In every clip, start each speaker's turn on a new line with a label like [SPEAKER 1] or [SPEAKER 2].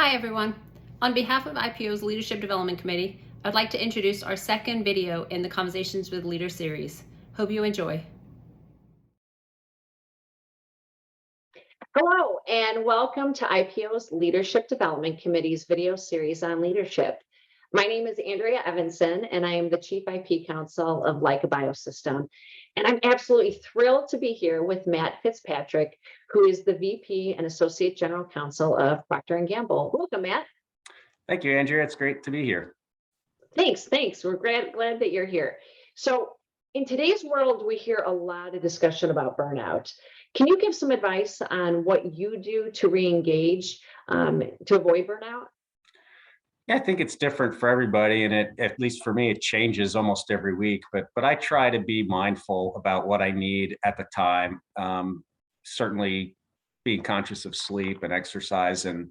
[SPEAKER 1] Hi everyone. On behalf of IPO's Leadership Development Committee, I'd like to introduce our second video in the Conversations with Leaders series. Hope you enjoy.
[SPEAKER 2] Hello, and welcome to IPO's Leadership Development Committee's video series on leadership. My name is Andrea Evanson, and I am the Chief IP Counsel of Leica Biosystem. And I'm absolutely thrilled to be here with Matt Fitzpatrick, who is the VP and Associate General Counsel of Procter Gamble. Welcome, Matt.
[SPEAKER 3] Thank you, Andrea. It's great to be here.
[SPEAKER 2] Thanks. We're glad that you're here. So in today's world, we hear a lot of discussion about burnout. Can you give some advice on what you do to re-engage, to avoid burnout?
[SPEAKER 3] Yeah, I think it's different for everybody, and at least for me, it changes almost every week. But I try to be mindful about what I need at the time. Certainly, being conscious of sleep and exercise and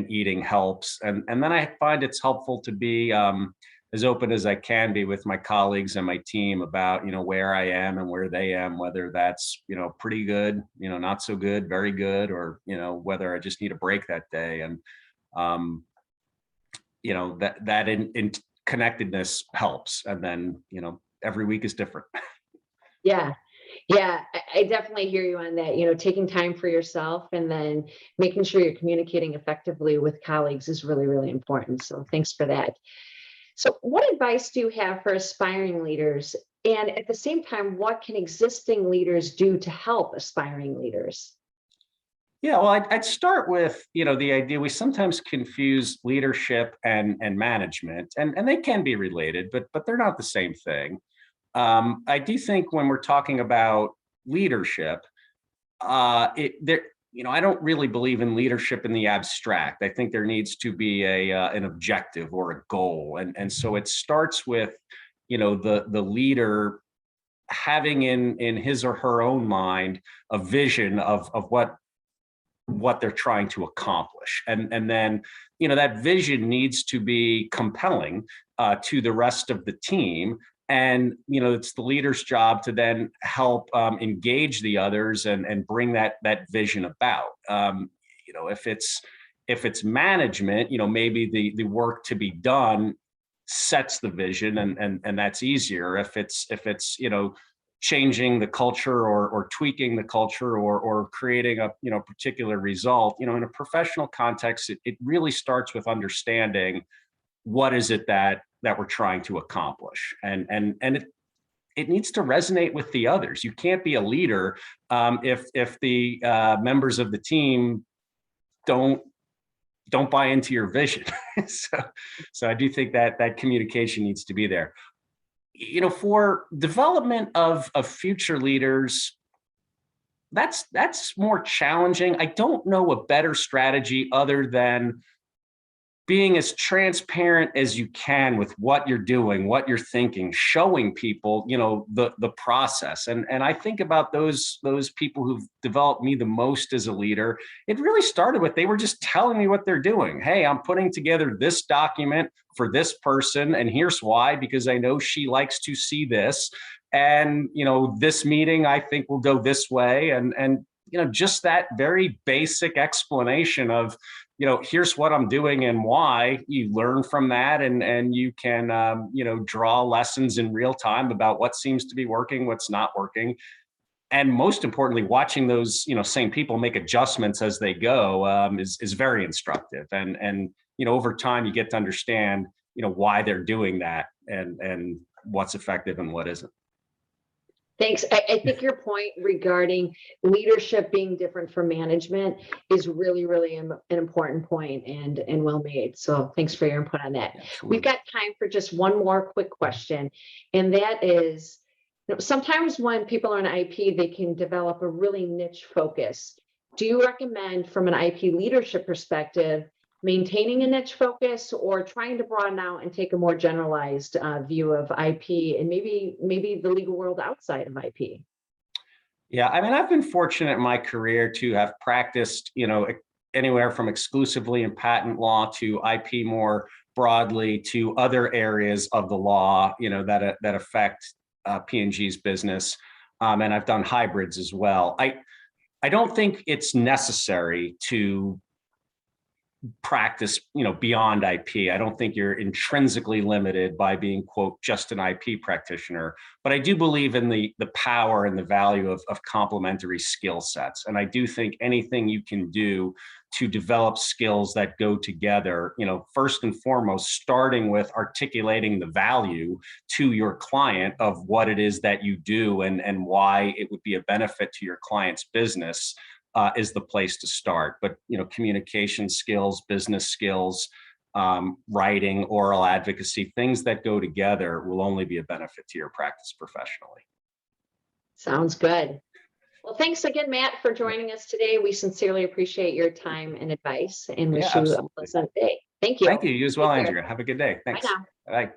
[SPEAKER 3] eating helps. And then I find it's helpful to be as open as I can be with my colleagues and my team about where I am and where they am, whether that's pretty good, not so good, very good, or whether I just need a break that day. And that in connectedness helps. And then every week is different.
[SPEAKER 2] Yeah, I definitely hear you on that. Taking time for yourself and then making sure you're communicating effectively with colleagues is really, really important. So thanks for that. So what advice do you have for aspiring leaders? And at the same time, what can existing leaders do to help aspiring leaders?
[SPEAKER 3] Yeah, well, I'd start with, the idea we sometimes confuse leadership and management, and they can be related, but they're not the same thing. I do think when we're talking about leadership, I don't really believe in leadership in the abstract. I think there needs to be an objective or a goal, and so it starts with, the leader having in his or her own mind a vision of what they're trying to accomplish, and then that vision needs to be compelling to the rest of the team. And it's the leader's job to then help engage the others and bring that vision about. If it's management, maybe the work to be done sets the vision, and that's easier. If it's changing the culture or tweaking the culture or creating a particular result, in a professional context, it really starts with understanding what is it that we're trying to accomplish, and it needs to resonate with the others. You can't be a leader if the members of the team don't buy into your vision. so I do think that communication needs to be there. For development of future leaders, that's more challenging. I don't know a better strategy other than being as transparent as you can with what you're doing, what you're thinking, showing people, the process. And I think about those people who've developed me the most as a leader. It really started with, they were just telling me what they're doing. Hey, I'm putting together this document for this person, and here's why, because I know she likes to see this. And, this meeting I think will go this way. And just that very basic explanation of, here's what I'm doing and why. You learn from that, and you can, draw lessons in real time about what seems to be working, what's not working. And most importantly, watching those, same people make adjustments as they go is very instructive. And over time, you get to understand, why they're doing that and what's effective and what isn't.
[SPEAKER 2] Thanks. I think your point regarding leadership being different from management is really, really an important point and well made. So thanks for your input on that.
[SPEAKER 3] Absolutely.
[SPEAKER 2] We've got time for just one more quick question. And that is, sometimes when people are in IP, they can develop a really niche focus. Do you recommend, from an IP leadership perspective, maintaining a niche focus or trying to broaden out and take a more generalized view of IP and maybe the legal world outside of IP?
[SPEAKER 3] Yeah, I mean, I've been fortunate in my career to have practiced, anywhere from exclusively in patent law to IP more broadly to other areas of the law, that affect P&G's business, and I've done hybrids as well. I don't think it's necessary to practice, beyond IP. I don't think you're intrinsically limited by being, quote, just an IP practitioner. But I do believe in the power and the value of complementary skill sets. And I do think anything you can do to develop skills that go together, first and foremost, starting with articulating the value to your client of what it is that you do and why it would be a benefit to your client's business. Is the place to start. But communication skills, business skills, writing, oral advocacy, things that go together will only be a benefit to your practice professionally.
[SPEAKER 2] Sounds good. Well, thanks again, Matt, for joining us today. We sincerely appreciate your time and advice and wish you a pleasant day. Thank you.
[SPEAKER 3] Thank you. You as well,
[SPEAKER 2] Take care.
[SPEAKER 3] Andrea. Have a good day. Thanks.
[SPEAKER 2] Bye now.
[SPEAKER 3] Bye.